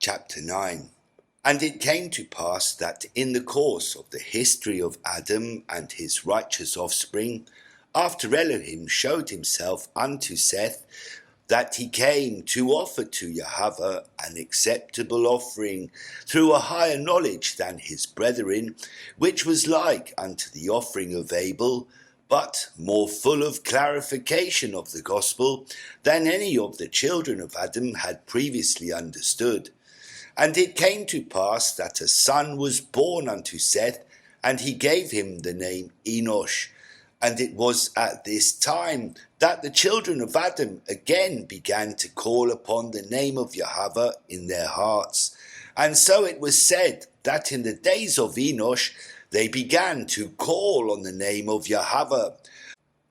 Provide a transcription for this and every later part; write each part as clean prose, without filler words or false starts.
Chapter 9. And it came to pass that in the course of the history of Adam and his righteous offspring, after Elohim showed himself unto Seth, that he came to offer to Yahavah an acceptable offering through a higher knowledge than his brethren, which was like unto the offering of Abel, but more full of clarification of the gospel than any of the children of Adam had previously understood. And it came to pass that a son was born unto Seth, and he gave him the name Enosh. And it was at this time that the children of Adam again began to call upon the name of Yahavah in their hearts. And so it was said that in the days of Enosh they began to call on the name of Yahavah.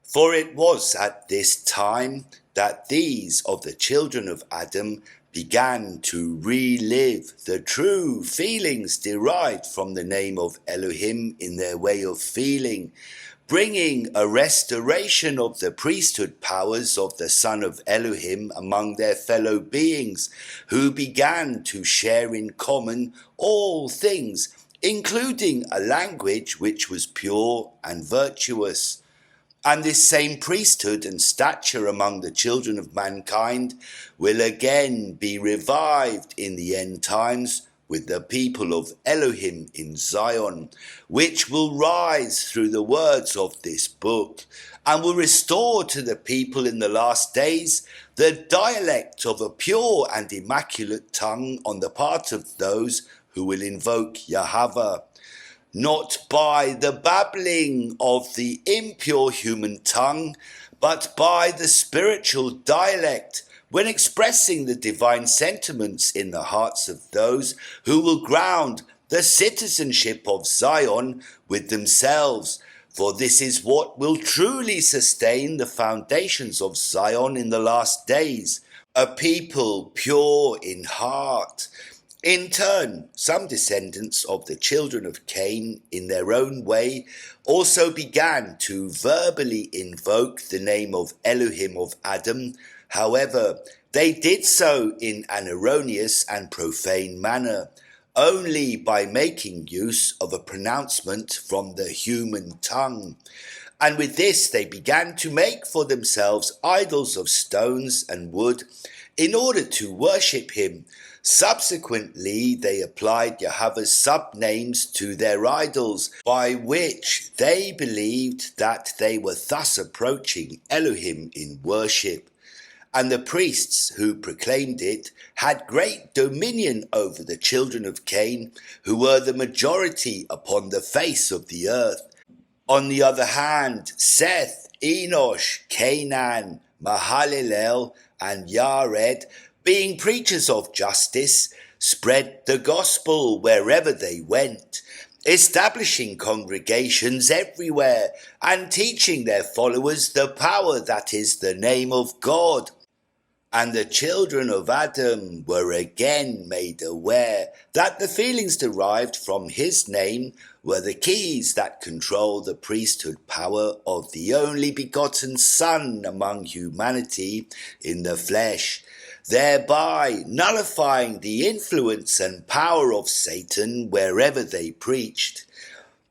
For it was at this time that these of the children of Adam began to relive the true feelings derived from the name of Elohim in their way of feeling, bringing a restoration of the priesthood powers of the Son of Elohim among their fellow beings, who began to share in common all things, including a language which was pure and virtuous. And this same priesthood and stature among the children of mankind will again be revived in the end times with the people of Elohim in Zion, which will rise through the words of this book, and will restore to the people in the last days the dialect of a pure and immaculate tongue on the part of those who will invoke Yahavah, not by the babbling of the impure human tongue, but by the spiritual dialect, when expressing the divine sentiments in the hearts of those who will ground the citizenship of Zion with themselves. For this is what will truly sustain the foundations of Zion in the last days, a people pure in heart. In turn, some descendants of the children of Cain, in their own way, also began to verbally invoke the name of Elohim of Adam. However, they did so in an erroneous and profane manner, only by making use of a pronouncement from the human tongue. And with this they began to make for themselves idols of stones and wood, in order to worship him. Subsequently, they applied Yahavah's sub-names to their idols, by which they believed that they were thus approaching Elohim in worship. And the priests who proclaimed it had great dominion over the children of Cain, who were the majority upon the face of the earth. On the other hand, Seth, Enosh, Canaan, Mahalalel, and Yared, being preachers of justice, spread the gospel wherever they went, establishing congregations everywhere and teaching their followers the power that is the name of God. And the children of Adam were again made aware that the feelings derived from his name were the keys that control the priesthood power of the only begotten Son among humanity in the flesh, thereby nullifying the influence and power of Satan wherever they preached.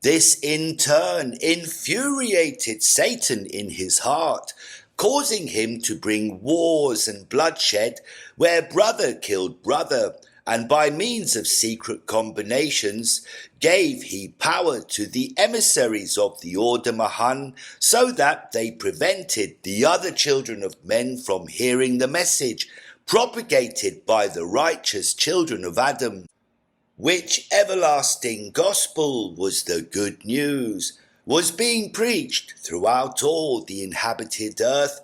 This in turn infuriated Satan in his heart, causing him to bring wars and bloodshed where brother killed brother, and by means of secret combinations gave he power to the emissaries of the Order Mahan, so that they prevented the other children of men from hearing the message propagated by the righteous children of Adam, which everlasting gospel was the good news, was being preached throughout all the inhabited earth,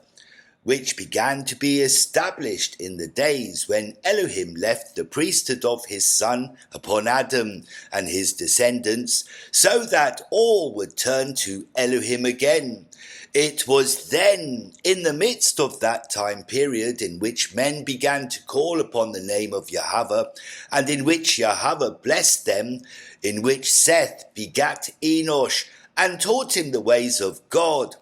which began to be established in the days when Elohim left the priesthood of his Son upon Adam and his descendants, so that all would turn to Elohim again. It was then, in the midst of that time period in which men began to call upon the name of Yahavah, and in which Yahavah blessed them, in which Seth begat Enosh, and taught him the ways of God.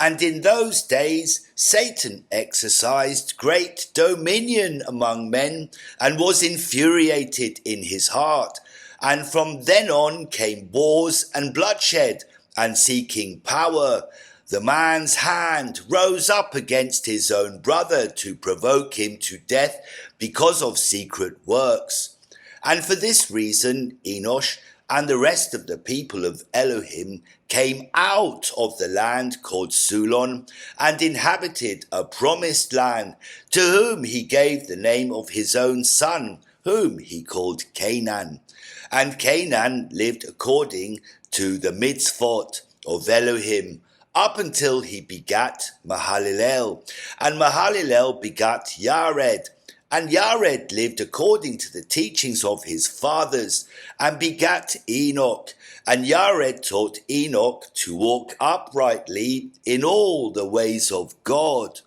And in those days Satan exercised great dominion among men, and was infuriated in his heart. And from then on came wars and bloodshed, and seeking power. The man's hand rose up against his own brother to provoke him to death because of secret works. And for this reason Enosh and the rest of the people of Elohim came out of the land called Sulon, and inhabited a promised land, to whom he gave the name of his own son, whom he called Canaan. And Canaan lived according to the mitzvot of Elohim, up until he begat Mahalalel, and Mahalalel begat Yared. And Yared lived according to the teachings of his fathers, and begat Enoch. And Yared taught Enoch to walk uprightly in all the ways of God.